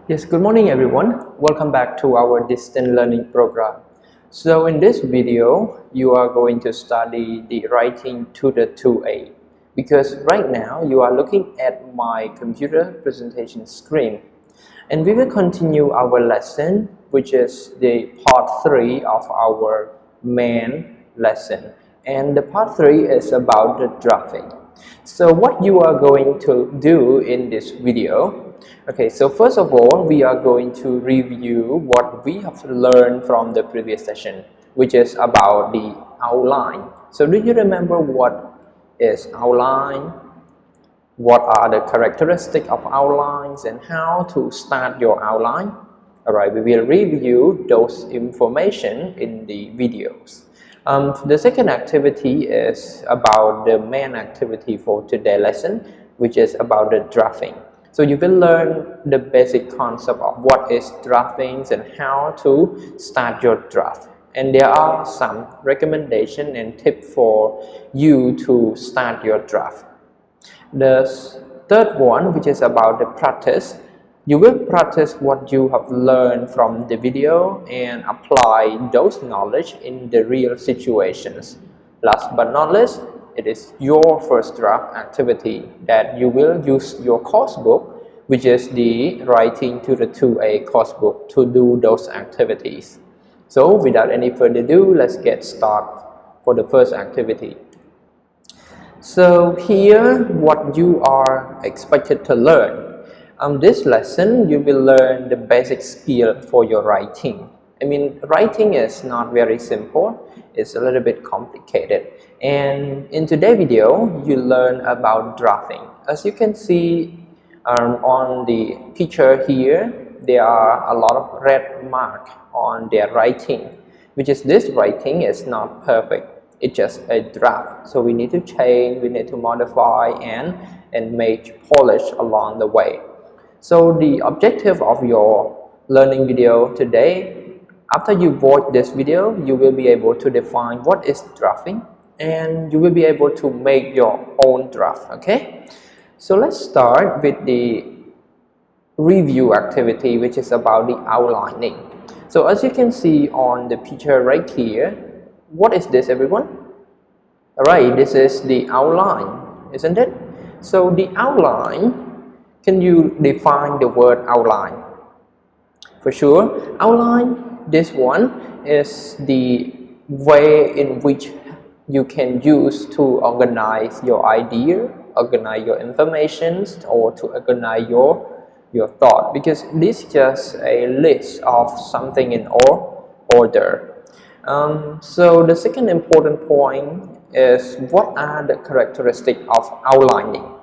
Yes, good morning everyone. Welcome back to our distance learning program. So in this video, you are going to study the writing Tutor 2A because right now you are looking at my computer presentation screen. And we will continue our lesson, which is the part 3 of our main lesson. And the part 3 is about the drafting. So what you are going to do in this video, okay, so first of all, we are going to review what we have learned from the previous session, which is about the outline. So do you remember what is outline? What are the characteristics of outlines and how to start your outline? Alright, we will review those information in the videos. The second activity is about the main activity for today's lesson, which is about the drafting. So you will learn the basic concept of what is drafting and how to start your draft. And there are some recommendations and tips for you to start your draft. The third one, which is about the practice, you will practice what you have learned from the video and apply those knowledge in the real situations. Last but not least, it is your first draft activity that you will use your course book, which is the Writing Tutor 2A course book, to do those activities. So without any further ado, let's get started for the first activity. So here, what you are expected to learn. This lesson, you will learn the basic skill for your writing. I mean, writing is not very simple. It's a little bit complicated. And in today's video, you learn about drafting. As you can see on the picture here, there are a lot of red marks on their writing, which is this writing is not perfect. It's just a draft, so we need to change, we need to modify and make polish along the way. So the objective of your learning video today, after you watch this video, you will be able to define what is drafting and you will be able to make your own draft. Okay, so let's start with the review activity, which is about the outlining. So as you can see on the picture right here, what is this, everyone? Alright, this is the outline, isn't it? So the outline, can you define the word outline? For sure, outline, this one is the way in which you can use to organize your idea, organize your information, or to organize your thought, because this is just a list of something in order. So the second important point is, what are the characteristics of outlining?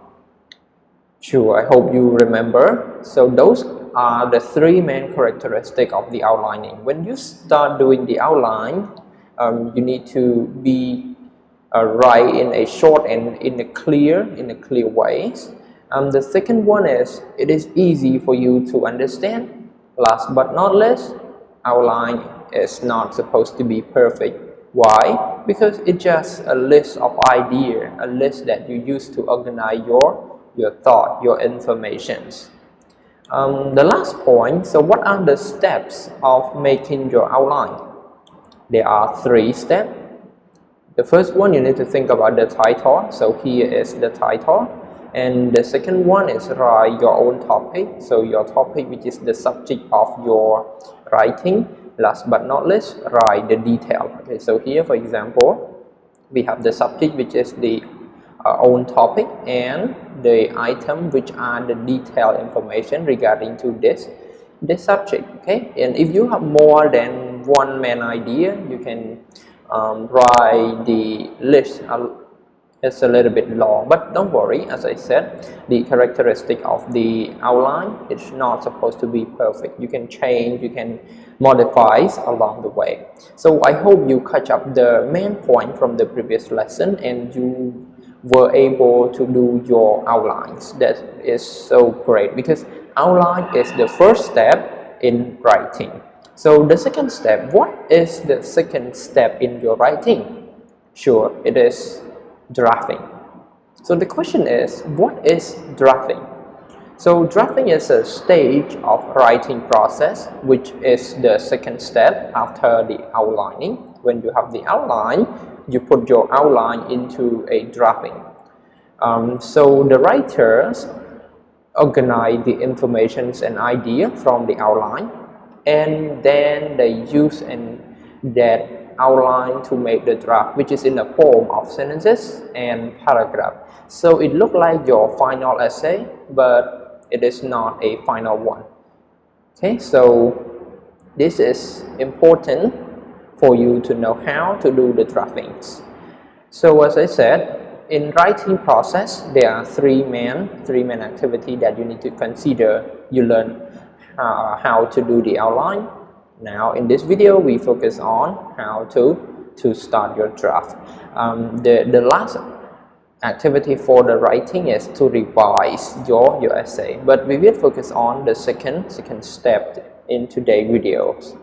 Sure, I hope you remember. So those are the three main characteristics of the outlining. When you start doing the outline, you need to be write in a short and in a clear ways. The second one is, it is easy for you to understand. Last but not least, outline is not supposed to be perfect. Why? Because it's just a list of ideas, a list that you use to organize your thought, your informations. The last point, so what are the steps of making your outline? There are 3 steps. The first one, you need to think about the title. So here is the title. And the second one is write your own topic. So your topic, which is the subject of your writing. Last but not least, write the detail. Okay, so here, for example, we have the subject, which is the own topic, and the item, which are the detailed information regarding to this subject. Okay, and if you have more than one main idea, you can write the list. It's a little bit long, but don't worry. As I said, the characteristic of the outline is not supposed to be perfect. You can change, you can modify along the way. So I hope you catch up the main point from the previous lesson and you were able to do your outlines. That is so great, because outline is the first step in writing. So the second step, what is the second step in your writing? Sure, it is drafting. So the question is, what is drafting? So drafting is a stage of writing process, which is the second step after the outlining. When you have the outline, you put your outline into a drafting. So the writers organize the information and idea from the outline, and then they use that outline to make the draft, which is in the form of sentences and paragraph. So it looks like your final essay, but it is not a final one. Okay, so this is important for you to know how to do the draftings. So as I said, in writing process, there are three main activity that you need to consider. You learn how to do the outline. Now in this video, we focus on how to start your draft. The last activity for the writing is to revise your essay, but we will focus on the second step in today's videos.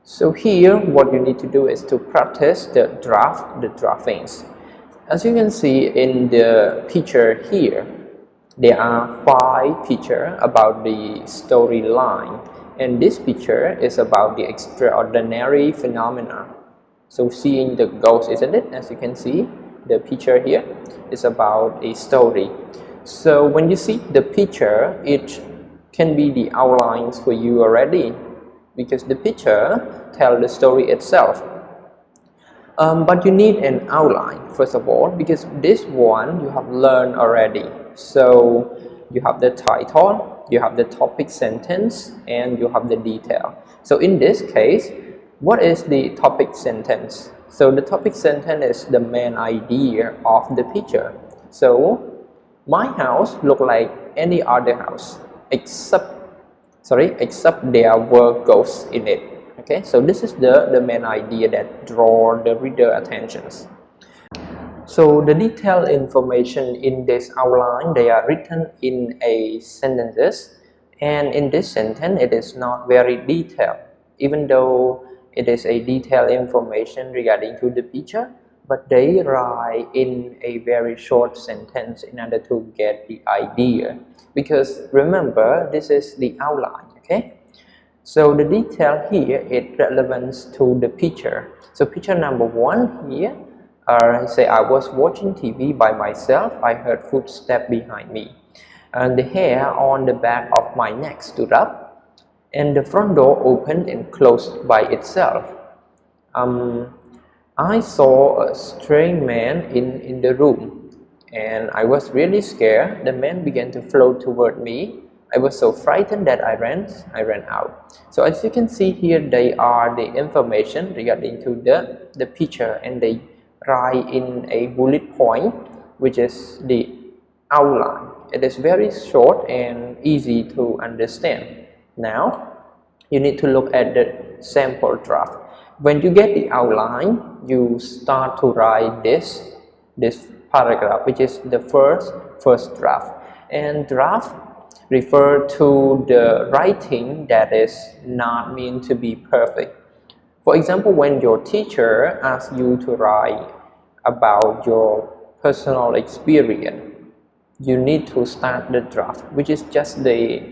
So here what you need to do is to practice the draftings. As you can see in the picture here, there are 5 pictures about the storyline, and this picture is about the extraordinary phenomena. So seeing the ghost, isn't it? As you can see, the picture here is about a story. So when you see the picture, it can be the outlines for you already, because the picture tells the story itself. But you need an outline first of all, because this one you have learned already. So you have the title, you have the topic sentence, and you have the detail. So in this case, what is the topic sentence? So the topic sentence is the main idea of the picture. So my house look like any other house except there were ghosts in it. Okay, so this is the main idea that draw the reader attentions. So the detailed information in this outline, they are written in a sentences, and in this sentence it is not very detailed, even though it is a detailed information regarding to the picture, but they write in a very short sentence in order to get the idea, because remember, this is the outline. Okay, so the detail here is relevant to the picture. So picture number 1 here, say I was watching TV by myself. I heard footsteps behind me, and the hair on the back of my neck stood up, and the front door opened and closed by itself. I saw a strange man in the room, and I was really scared. The man began to float toward me. I was so frightened that I ran out. So as you can see here, they are the information regarding to the picture, and they write in a bullet point, which is the outline. It is very short and easy to understand. Now you need to look at the sample draft. When you get the outline, you start to write this paragraph, which is the first draft. And draft refer to the writing that is not meant to be perfect. For example, when your teacher asks you to write about your personal experience, you need to start the draft, which is just the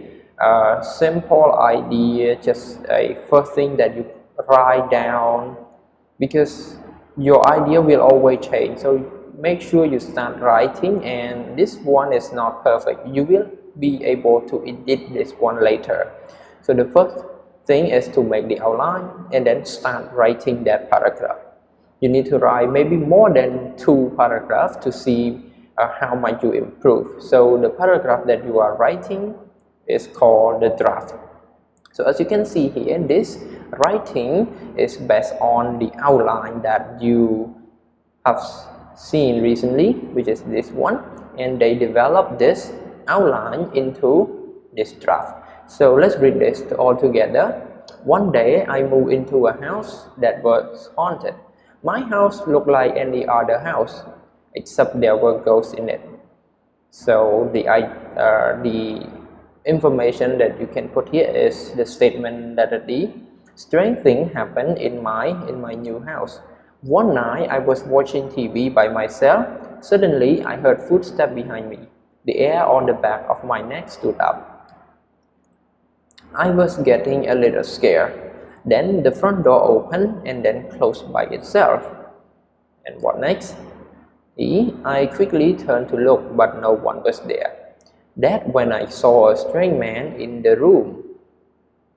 simple idea, just a first thing that you write down, because your idea will always change. So make sure you start writing, and this one is not perfect. You will be able to edit this one later. So the first thing is to make the outline and then start writing that paragraph. You need to write maybe more than 2 paragraphs to see how much you improve. So the paragraph that you are writing is called the draft. So as you can see here, this writing is based on the outline that you have seen recently, which is this one, and they develop this outline into this draft. So let's read this all together. One day I moved into a house that was haunted. My house looked like any other house except there were ghosts in it. So the information that you can put here is the statement that the strange thing happened in my new house. One night I was watching TV by myself. Suddenly I heard footsteps behind me. The hair on the back of my neck stood up. I was getting a little scared. Then the front door opened and then closed by itself. And what next? I quickly turned to look, but no one was there. That's when I saw a strange man in the room.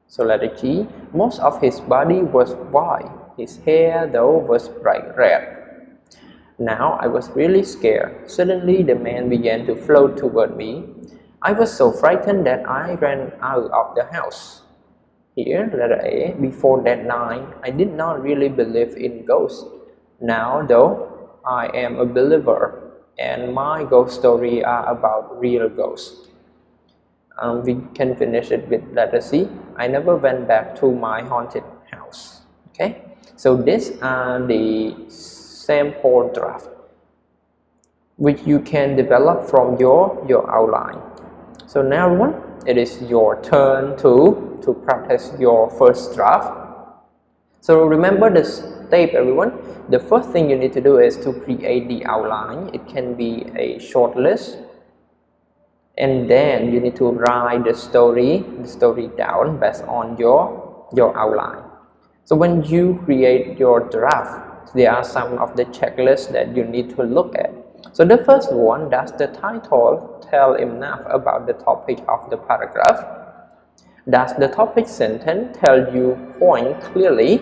So letter G, most of his body was white. His hair, though, was bright red. Now I was really scared. Suddenly the man began to float toward me. I was so frightened that I ran out of the house. Here, letter A, before that night, I did not really believe in ghosts. Now, though, I am a believer, and my ghost stories are about real ghosts. We can finish it with letter C. I never went back to my haunted house. Okay, so these are the sample draft which you can develop from your outline. So now everyone, it is your turn to practice your first draft. So remember the step, everyone. The first thing you need to do is to create the outline. It can be a short list, and then you need to write the story down based on your outline. So when you create your draft, there are some of the checklists that you need to look at. So the first one, does the title tell enough about the topic of the paragraph? Does the topic sentence tell you point clearly?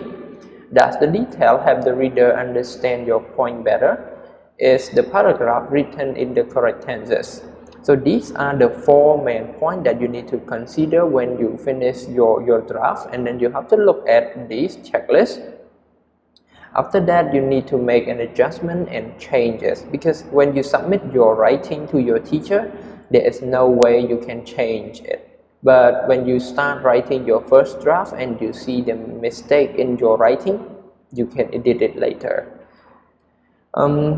Does the detail help the reader understand your point better? Is the paragraph written in the correct tenses? So these are the 4 main points that you need to consider when you finish your draft, and then you have to look at these checklists. After that, you need to make an adjustment and changes, because when you submit your writing to your teacher, there is no way you can change it. But when you start writing your first draft and you see the mistake in your writing, you can edit it later.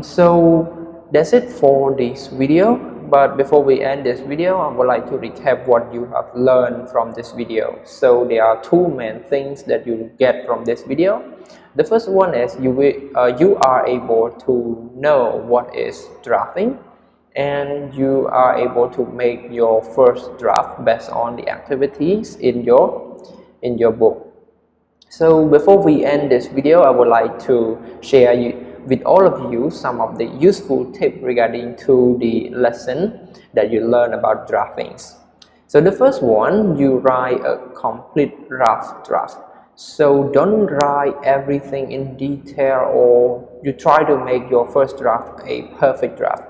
So that's it for this video. But before we end this video, I would like to recap what you have learned from this video. So there are 2 main things that you get from this video. The first one is you are able to know what is drafting, and you are able to make your first draft based on the activities in your book. So before we end this video, I would like to share with all of you some of the useful tips regarding to the lesson that you learn about draftings. So the first one, you write a complete rough draft. So don't write everything in detail, or you try to make your first draft a perfect draft,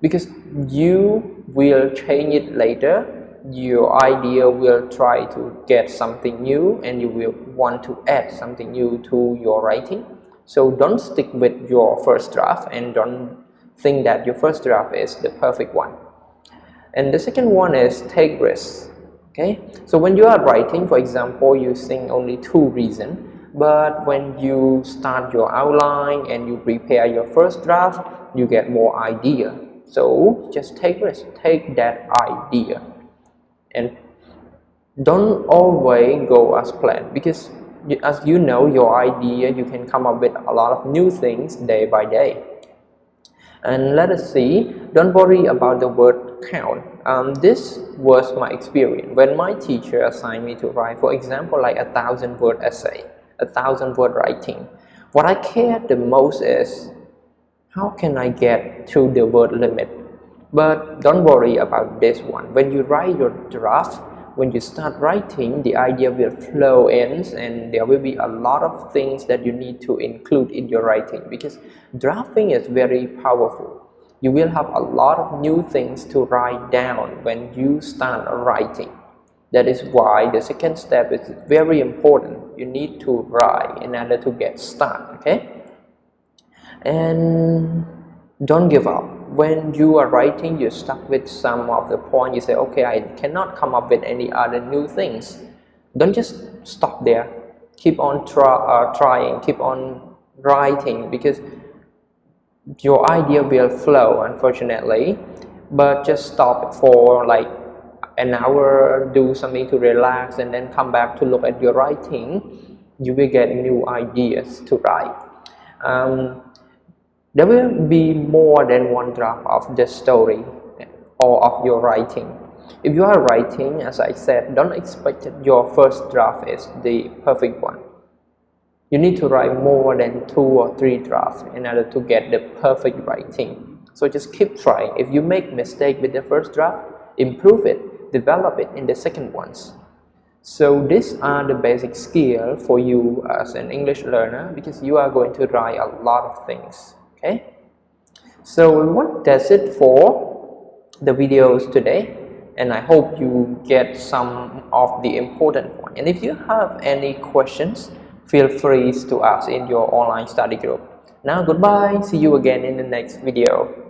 because you will change it later. Your idea will try to get something new, and you will want to add something new to your writing. So don't stick with your first draft, and don't think that your first draft is the perfect one. And the second one is take risks. Okay, so when you are writing, for example, using only 2 reasons, but when you start your outline and you prepare your first draft, you get more idea. So just take risks, take that idea, and don't always go as planned, because as you know, your idea, you can come up with a lot of new things day by day. And let us see, don't worry about the word count. This was my experience when my teacher assigned me to write, for example, like 1,000-word essay, 1,000-word writing. What I cared the most is how can I get to the word limit. But don't worry about this one. When you write your draft, when you start writing, the idea will flow in, and there will be a lot of things that you need to include in your writing, because drafting is very powerful. You will have a lot of new things to write down when you start writing. That is why the second step is very important. You need to write in order to get started. Okay, and don't give up. When you are writing, you're stuck with some of the points, you say, okay, I cannot come up with any other new things. Don't just stop there. Keep on trying, keep on writing, because your idea will flow, unfortunately. But just stop for like an hour, do something to relax, and then come back to look at your writing. You will get new ideas to write. There will be more than one draft of the story. or of your writing. If you are writing, as I said, don't expect that your first draft is the perfect one. You need to write more than 2 or 3 drafts in order to get the perfect writing. So just keep trying. If you make mistake with the first draft, improve it, develop it in the second ones. So these are the basic skills for you as an English learner, because you are going to write a lot of things. Okay, so what does it for the videos today, and I hope you get some of the important points. And if you have any questions, feel free to ask in your online study group. Now goodbye, see you again in the next video.